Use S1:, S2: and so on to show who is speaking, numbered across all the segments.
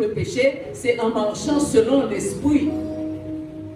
S1: le péché, c'est en marchant selon l'esprit.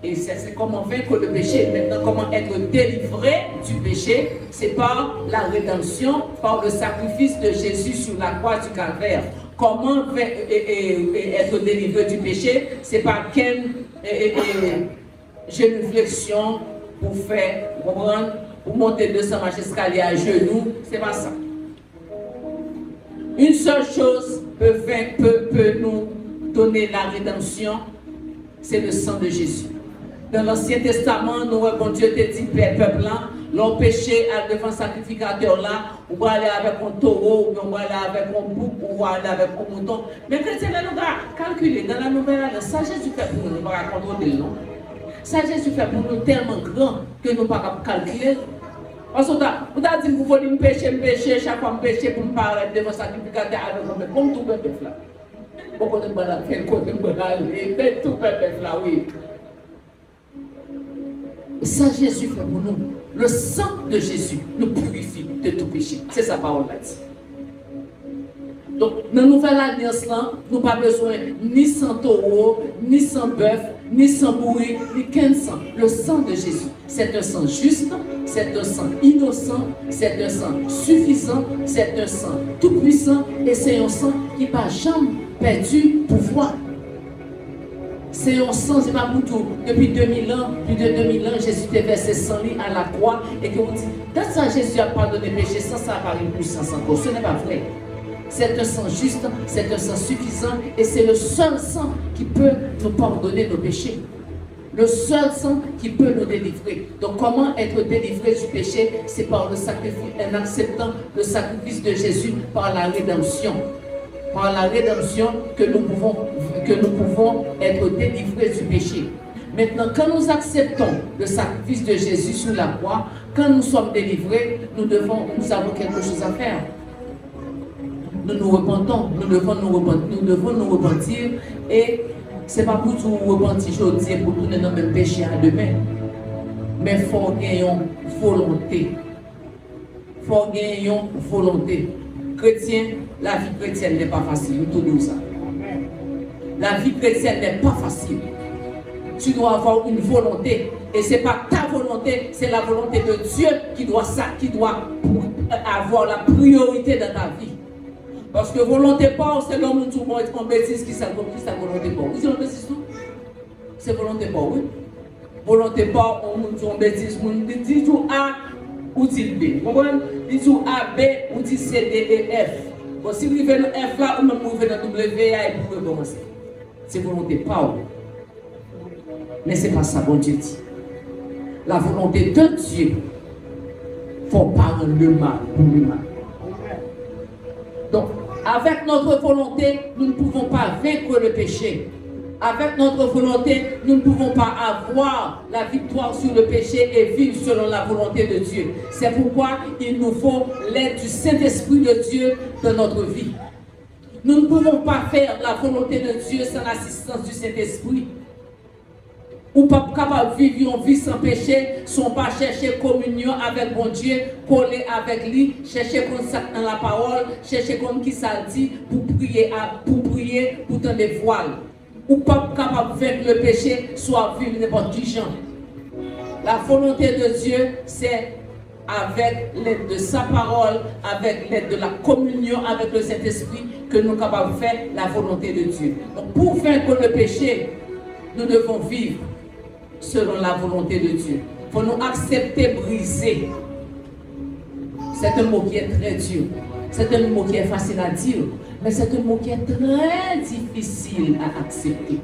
S1: Et c'est comment vaincre le péché. Maintenant, comment être délivré du péché, c'est par la rédemption, par le sacrifice de Jésus sur la croix du Calvaire. Comment être délivré du péché, c'est par quelle génuflexion pour faire, pour monter 200 marches escalier à genoux, c'est pas ça. Une seule chose peut nous donner la rédemption, c'est le sang de Jésus. Dans l'Ancien Testament, nous, bon Dieu te dit, peuple là, l'on péché devant le sacrificateur là, ou aller avec un taureau, ou aller avec un bouc, ou aller avec un mouton. Mais chrétien, nous avons calculé dans la nouvelle année, ça Jésus fait pour nous, nous ne pouvons pas contrôler, non? Ça Jésus fait pour nous tellement grand que nous ne pouvons pas calculer. Parce que vous avez dit que vous voulez me pécher, chaque fois me pécher pour me parler devant le sacrificateur avec nous, comme tout le peuple là. Beaucoup de gens fait côté de mais tout le peuple là, oui. Ça Jésus fait pour nous. Le sang de Jésus nous purifie de tout péché. C'est sa parole là dit. Donc, dans la nouvelle alliance là, nous n'avons pas besoin ni sans taureau, ni sans bœuf, ni sans bourri, ni qu'un sang. Le sang de Jésus, c'est un sang juste, c'est un sang innocent, c'est un sang suffisant, c'est un sang tout puissant et c'est un sang qui n'a jamais perdu pouvoir. C'est un sang, c'est pas pour tout. Depuis 2000 ans, plus de 2000 ans, Jésus t'a versé son lit à la croix et que vous dites, dans ça, Jésus a pardonné le péché, sans ça n'a pas une puissance encore. Ce n'est pas vrai. C'est un sang juste, c'est un sang suffisant et c'est le seul sang qui peut nous pardonner nos péchés. Le seul sang qui peut nous délivrer. Donc comment être délivré du péché? C'est par le sacrifice, en acceptant le sacrifice de Jésus par la rédemption. Par la rédemption que nous pouvons être délivrés du péché. Maintenant, quand nous acceptons le sacrifice de Jésus sur la croix, quand nous sommes délivrés, nous avons quelque chose à faire. Nous nous repentons, nous devons nous repentir et ce n'est pas pour tout repentir aujourd'hui pour tourner dans le même péché à demain. Mais il faut gagner volonté. Il faut gagner volonté. Chrétien, la vie chrétienne n'est pas facile, tout nous ça. La vie chrétienne n'est pas facile. Tu dois avoir une volonté. Et ce n'est pas ta volonté, c'est la volonté de Dieu qui doit avoir la priorité dans ta vie. Parce que volonté pas, c'est l'homme qui est en bêtise qui s'est volonté pas. Vous dites bêtise tout? C'est volonté pas, oui. Volonté pas, on dit en bêtise, on dit tout A ou dit B. Vous comprenez? Dit tout A, B ou dit C, D, E, F. Bon, si vous vivez dans F là, ou même vous vivez dans W, A, et vous pouvez commencer. C'est volonté pas, oui. Mais ce n'est pas ça, bon Dieu dit. La volonté de Dieu, il ne faut pas rendre le mal pour le mal. Donc, avec notre volonté, nous ne pouvons pas vaincre le péché. Avec notre volonté, nous ne pouvons pas avoir la victoire sur le péché et vivre selon la volonté de Dieu. C'est pourquoi il nous faut l'aide du Saint-Esprit de Dieu dans notre vie. Nous ne pouvons pas faire la volonté de Dieu sans l'assistance du Saint-Esprit. Ou pas capable de vivre une vie sans péché, sont pas chercher communion avec bon Dieu, coller avec lui, chercher comme ça dans la parole, chercher comme qui ça dit pour prier, pour tendre des voiles. Ou pas capable de vaincre le péché, soit vivre n'importe qui genre. La volonté de Dieu, c'est avec l'aide de sa parole, avec l'aide de la communion avec le Saint-Esprit, que nous sommes capables de faire la volonté de Dieu. Donc pour vaincre le péché, nous devons vivre selon la volonté de Dieu. Il faut nous accepter briser. C'est un mot qui est très dur. C'est un mot qui est facile à dire. Mais c'est un mot qui est très difficile à accepter.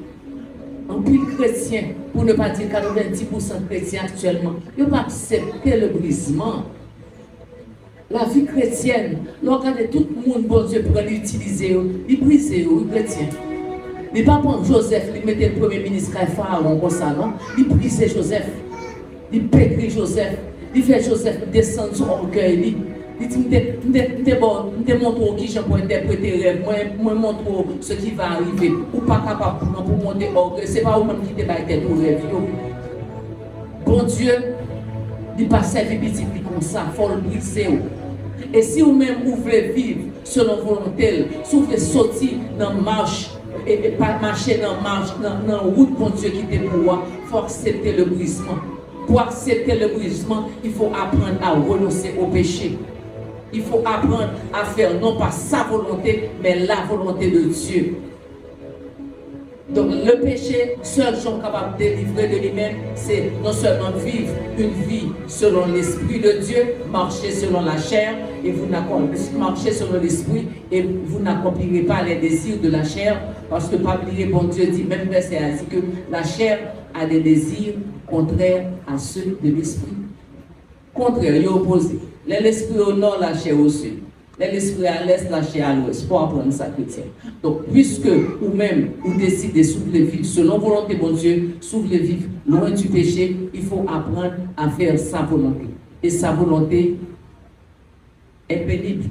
S1: En plus chrétien, pour ne pas dire 90% chrétiens actuellement, ils ne peuvent pas accepter le brisement. La vie chrétienne, regardez tout le monde, bon Dieu, pour l'utiliser, il brise, il chrétien. Il ne pas prendre Joseph, il mettait le premier ministre Pharaon comme ça, non? Il brisait Joseph, il pétrit Joseph, il fait Joseph descendre son orgueil. Il dit, je te montre qui je peux interpréter rêve, moi montre ce qui va arriver. Ou pas capable pour monter orgueil, ce n'est pas vous-même qui te battez pour rêve. Bon Dieu, il passe servir petit comme ça, il faut le briser. Et si vous-même vous voulez vivre selon volonté, si vous voulez sortir dans la marche pas marcher dans la route pour Dieu qui était pour moi, il faut accepter le brisement. Pour accepter le brisement, il faut apprendre à renoncer au péché. Il faut apprendre à faire non pas sa volonté, mais la volonté de Dieu. Donc le péché, seul gens capables de délivrer de lui-même, c'est non seulement vivre une vie selon l'Esprit de Dieu, marcher selon la chair, et vous marchez selon l'Esprit, et vous n'accomplirez pas les désirs de la chair, parce que pas oublier, bon Dieu dit, même verset ainsi que la chair a des désirs contraires à ceux de l'Esprit. Contraire, et opposé. L'Esprit au nord, la chair au sud. L'esprit à l'est, la chair à l'ouest, pour apprendre ça chrétien. Donc, puisque vous-même, vous décidez de souffler vivre selon volonté de Dieu, souffler vivre loin du péché, il faut apprendre à faire sa volonté. Et sa volonté est pénible.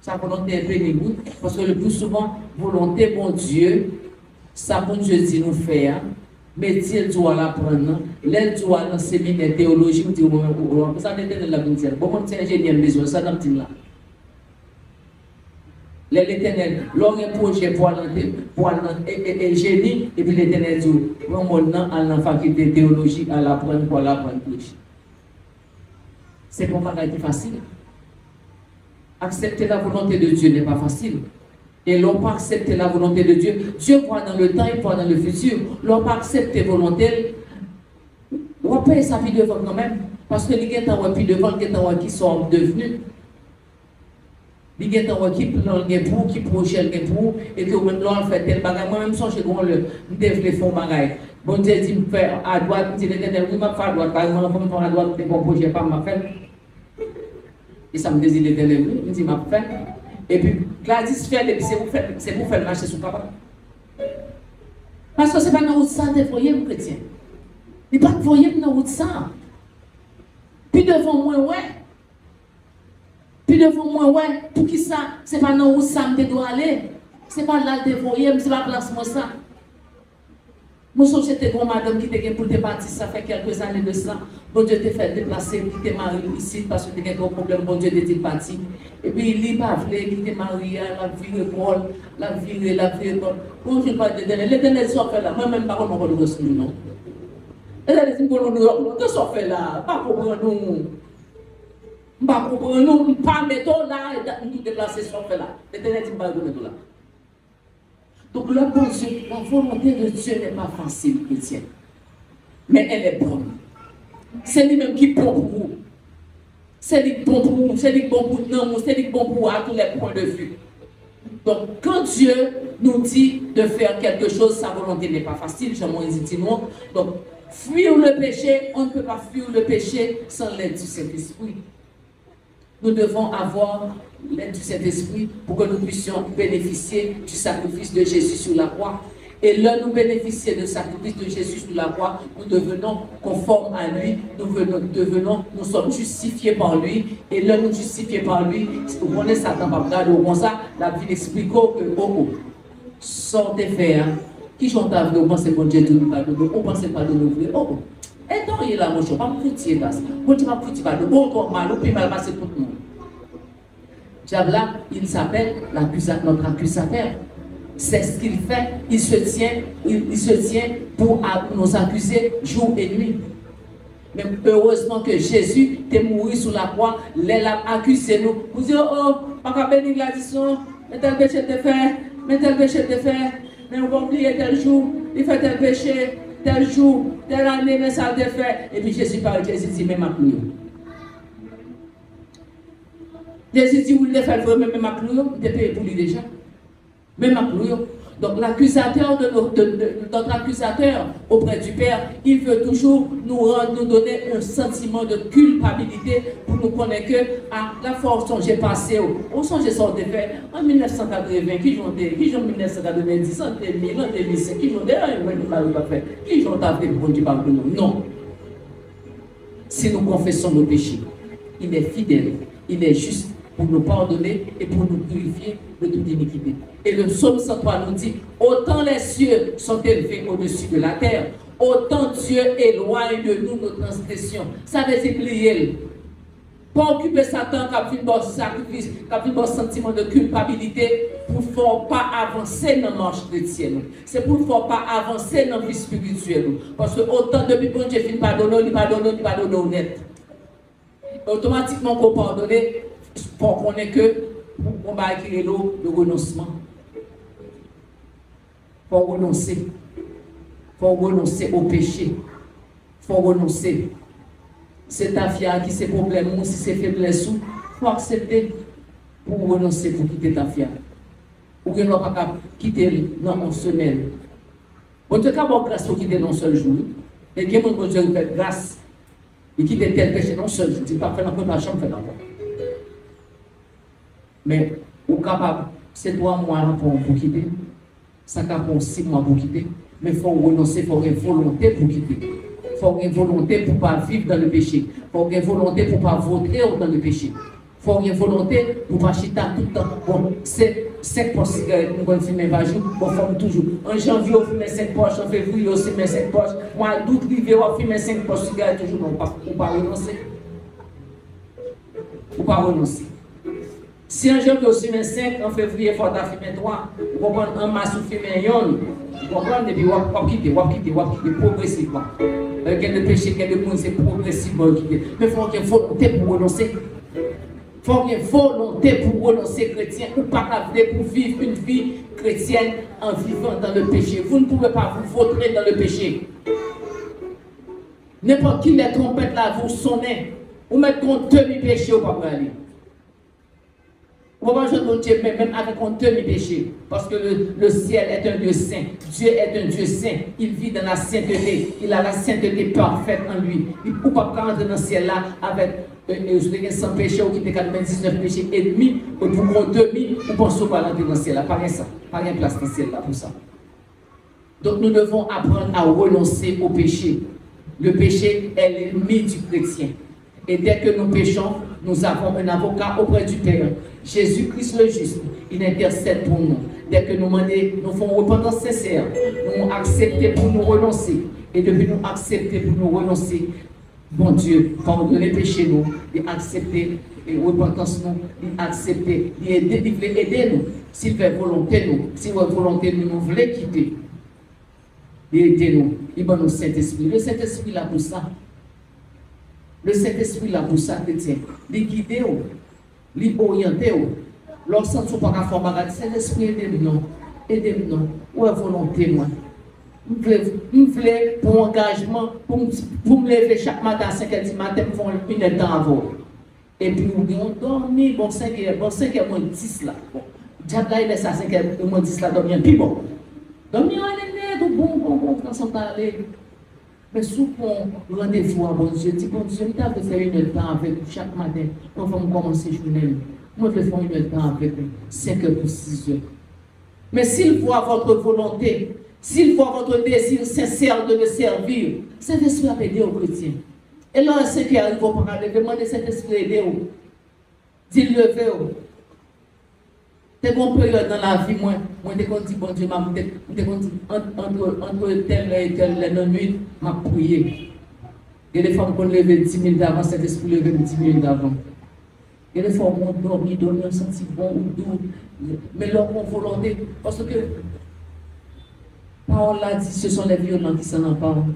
S1: Sa volonté est pénible, parce que le plus souvent, volonté bon Dieu, ça bon Dieu dit nous faire, mais Dieu doit l'apprendre. L'aide doit dans le séminaire théologique, vous dites, ça n'était de la ministère. Bon, on tient ingénieur besoin, ça dans le là. L'Éternel, l'homme un projet pour aller génie, et puis l'Éternel dit, prends mon nom à la faculté théologique, à l'apprendre pour l'apprendre. C'est pour pas être facile. Accepter la volonté de Dieu n'est pas facile. Et l'on pas accepter la volonté de Dieu. Dieu voit dans le temps, il voit dans le futur. L'on pas accepter la volonté, on va payer sa vie devant quand même. Parce que les gens qui devant, les gens qui sont devenus. Il y a des gens qui plongent pour, qui projettent pour, et que même là, on fait tel bagage. Moi-même, je suis le développé fond bagage. Bon Dieu dit, me faire à droite, me dit, l'Éternel, oui, m'a fait à droite. Par exemple, je me faire à droite, mon projet, pas m'a fait. Et ça me dit, l'Éternel, oui, me dit, m'a fait. Et puis, Gladys fait, c'est pour faire marcher sur papa. Parce que ce n'est pas dans la route ça, vous voyez, vous chrétiens. Il n'est pas voyez dans la route ça. Puis devant moi, ouais. Puis devant moi, ouais, pour qui ça? C'est pas dans où ça me doit aller. C'est pas là de voyer, c'est pas place moi ça. Moi, j'étais une madame qui était pour te partir, ça fait quelques années de ça. Bon Dieu t'a fait déplacer, qui t'es marié ici parce que tu as un problème, bon Dieu t'es parti. Et puis il n'a pas voulu, qui t'es marié, la vie Paul, la vie Paul. Bon, je ne parle pas de l'Éternel, soit fait là. Moi-même, par contre, on va le reçu, non. L'Éternel dit, nous sommes fait là, pas pour nous. Pas comprendre, pas mettre là et nous déplacer sur là. L'Éternel dit pas de mettre là. Donc la volonté de Dieu n'est pas facile, chrétien. Mais elle est bonne. C'est lui-même qui est bon pour vous. C'est lui bon pour vous, c'est lui bon pour nous, c'est lui bon pour vous à tous les points de vue. Donc quand Dieu nous dit de faire quelque chose, sa volonté n'est pas facile, j'ai dit non. Donc fuir le péché, on ne peut pas fuir le péché sans l'aide du Saint-Esprit. Nous devons avoir l'aide du Saint-Esprit pour que nous puissions bénéficier du sacrifice de Jésus sur la croix. Et là, nous bénéficier du sacrifice de Jésus sur la croix, nous devenons conformes à lui, nous sommes justifiés par lui. Et là, nous justifiés par lui, vous connaissez Satan, pas regarder comme ça, la vie explique que, sortez faire, qui j'en t'avais de penser que Dieu ne pas de nous, on ne pensait pas de nous ouvrir. Et donc, il est là, mon cher, pas me foutir là. Quand tu m'as foutu, pas de bon, toi, mal, puis mal passé tout le monde. Diable là, il s'appelle notre accusateur. C'est ce qu'il fait, il se tient pour nous accuser jour et nuit. Mais heureusement que Jésus est mort sur la croix, il a accusé nous. Vous dites, oh, pas qu'à bénir l'addition, mais tel péché te fait, mais on va oublier tel jour, il fait tel péché. Tel jour, telle année, mais ça a été fait. Et puis Jésus parle, Jésus dit, même à clouer. Jésus dit, vous le faites vraiment, même à clouer, vous êtes payé pour lui déjà. Même à clouer. Donc l'accusateur notre accusateur auprès du Père, il veut toujours nous donner un sentiment de culpabilité pour nous connaître que la force dont j'ai passé, au son j'ai sorti fait en 1980, qui j'en 1990, en 2000, en 2005, qui j'en fait, qui j'en fait pour Dieu par nous. Non. Si nous confessons nos péchés, il est fidèle, il est juste pour nous pardonner et pour nous purifier de toute iniquité. Et le psaume 103 nous dit, autant les cieux sont élevés au-dessus de la terre, autant Dieu éloigne de nous nos transgressions. Ça veut dire plier. Pas occuper Satan qui a fait un sacrifice, qui a fait un sentiment de culpabilité pour ne faire pas avancer dans la marche chrétienne. C'est pour ne faire pas avancer dans la vie spirituelle. Parce que autant depuis que Dieu finit pardonner, il pardonne honnête. Automatiquement, qu'on pardonne, pour qu'on ait que on va écrire le renoncement. Il faut renoncer. Il faut renoncer au péché. Il faut renoncer. C'est ta fière qui c'est problème ou si c'est faiblesse ou il faut accepter pour renoncer pour quitter ta fière. Ou que nous pas quitter dans une semaine. On te capable grâce pour quitter dans un seul jour. Et que mon Dieu vous fait grâce et quitter tel péché dans un seul jour. Tu ne pas faire dans la chambre, faire dans mais ou capable c'est 3 mois pour quitter. Ça capable 6 mois pour quitter. Mais il faut renoncer, il faut une volonté pour quitter. Il faut une volonté pour ne pas vivre dans le péché. Il faut une volonté pour ne pas voter dans le péché. Il faut une volonté pour ne pas chiter tout le temps. Bon, c'est 5 poches de cigarettes, nous allons fumer par jour, on fume toujours. En janvier, on fume 5 poches, en février, on fume 5 poches. Moi, d'août, on fume 5 poches de cigarettes toujours. On ne peut pas renoncer. On ne peut pas renoncer. Si en janvier, on fume 5, en février, il faut fumer 3. On comprend en mars, on fume 1. On comprend, et puis on quitter progressivement. Quel le péché, quel le monde, c'est progressivement quitter. Mais il faut qu'il y ait une volonté pour renoncer. Il faut qu'il y ait une volonté pour renoncer chrétien ou pas pour vivre une vie chrétienne en vivant dans le péché. Vous ne pouvez pas vous vautrer dans le péché. N'importe qui les trompettes là, vous sonnez. Vous mettez un demi-péché au pas aller. Vous ne pouvez pas Dieu même avec un demi-péché. Parce que le ciel est un Dieu saint. Dieu est un Dieu saint. Il vit dans la sainteté. Il a la sainteté parfaite en lui. Il ne peut pas rentrer dans le ciel là avec 100 péchés ou qui était 99 péchés et demi, ou pour demi, ou pensez pas rentrer dans le ciel là. Pas rien ça. Pas rien place dans le ciel là pour ça. Donc nous devons apprendre à renoncer au péché. Le péché est l'ennemi du chrétien. Et dès que nous péchons, nous avons un avocat auprès du Père. Jésus-Christ le juste, il intercède pour nous. Dès que nous faisons repentance sincère, nous acceptons pour nous renoncer. Et depuis nous accepter pour nous renoncer, bon Dieu, pardonner péché nous, et accepter et repentance nous, et accepter, et aider nous. S'il fait volonté nous, si votre volonté nous voulons quitter, aider nous, il va nous Saint-Esprit. Le Saint-Esprit là pour ça. Le Saint-Esprit là pour ça, chrétien. Les guider, les orienter. Lorsqu'on ne peut pas faire bagarre, Saint-Esprit aidez-nous. Aidez-nous. Où est volonté, moi? Je voulais pour engagement, pour me lever chaque matin à 5h du matin, pour une heure temps avant. Et puis, on dormit, bon 5h moins 10 là. Bon, diable là, il laisse à 5h moins 10 là, dormir, puis bon. Dormir, on est bon, quand on parle. Mais souvent, rendez-vous à bon Dieu, dis bon Dieu, je vais faire une heure de temps avec vous chaque matin, on va commencer la journée. Moi, je vais faire une heure de temps avec vous, 5h pour 6h. Mais s'il voit votre volonté, s'il voit votre désir sincère de le servir, cet esprit va aider aux chrétiens. Et là, ceux qui arrivent au paradis, demandez cet esprit aider. Dis-le, levez. Dès qu'on peut dans la vie, moi, dès qu'on dit, bon Dieu, dès qu'on dit, entre tel et tel, les non-nuits, m'a prié. Et les femmes qu'on lève 10 minutes avant, cet esprit lève 10 minutes avant. Et les femmes ont dormi, un senti bon ou doux. Mais leur volonté, parce que, parole l'a dit, ce sont les violents qui s'en emparent.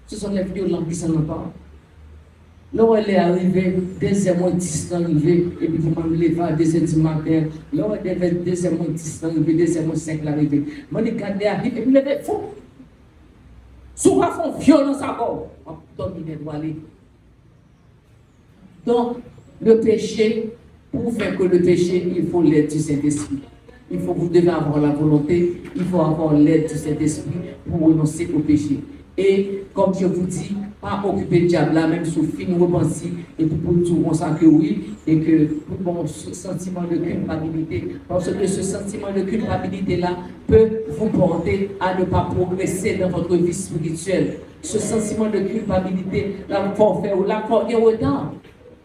S1: Ce sont les violents qui s'en emparent. Là où elle est arrivée, 2h10 arrivée, et puis vous m'avez levé à 2h du matin. Là où elle est arrivée, 2h10 arrivée, 2h05 arrivée. Je me dis, regardez, arrive, et puis elle est fou. Souvent, font violence encore. Donc, il doit aller. Donc, le péché, pour vaincre le péché, il faut l'aide du Saint-Esprit. Vous devez avoir la volonté, il faut avoir l'aide du Saint-Esprit pour renoncer au péché. Et comme je vous dis, pas occuper le diable là, même sous fin repentir, et pour tout on sent que oui, et que pour bon sentiment de culpabilité, parce que ce sentiment de culpabilité là peut vous porter à ne pas progresser dans votre vie spirituelle. Ce sentiment de culpabilité, là, vous pouvez faire, là, vous pouvez retard.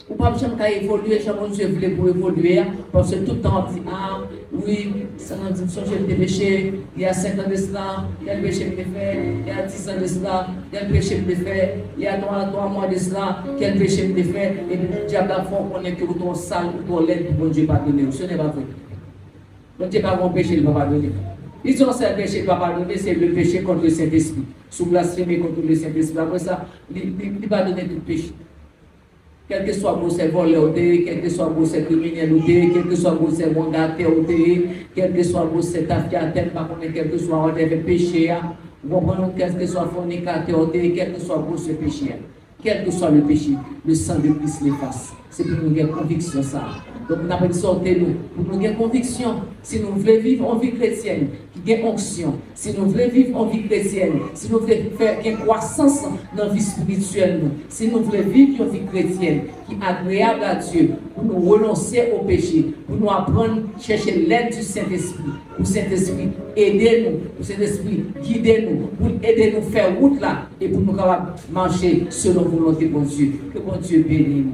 S1: Ou pas jamais évoluer, jamais Dieu voulait pour évoluer, parce que tout le temps on dit, ah, Oui, ça m'a dit, changer de péché. Il y a 5 ans de cela, il y a le péché que je fais. Il y a 10 ans de cela, il y a le péché que je fais. Il y a 3 mois de cela, il y a le péché que je fais. Et le diable a fait qu'on est que vous êtes sale, vous êtes laid, bon Dieu pardonner. Ce n'est pas vrai. Bon Dieu pas bon péché, il ne va pas pardonner. Ils ont un péché qui va pardonner, c'est le péché contre le Saint-Esprit. Sous blasphémer contre le Saint-Esprit. Après ça, il va donner tout péché. Quel que soit vos voleurs, quel que soit vos criminels, quel que soit vos mandataires, quel que soit vos affiataires, quel que soit vos péchés, quel que soit fornicateur, quel que soit vos péchés. Quel que soit le péché, le sang de Christ l'efface. C'est pour nous avoir conviction ça. Donc nous avons sorti nous, pour nous avoir conviction, si nous voulons vivre en vie chrétienne, qui a onction, si nous voulons vivre en vie chrétienne, si nous voulons faire une croissance dans la vie spirituelle, si nous voulons vivre une vie chrétienne qui est agréable à Dieu, pour nous renoncer au péché, pour nous apprendre à chercher l'aide du Saint-Esprit, pour Saint-Esprit aider-nous, pour Saint-Esprit guider-nous, pour aider nous à faire route là, et pour nous capables marcher selon la volonté de Dieu. Que bon Dieu bénisse nous.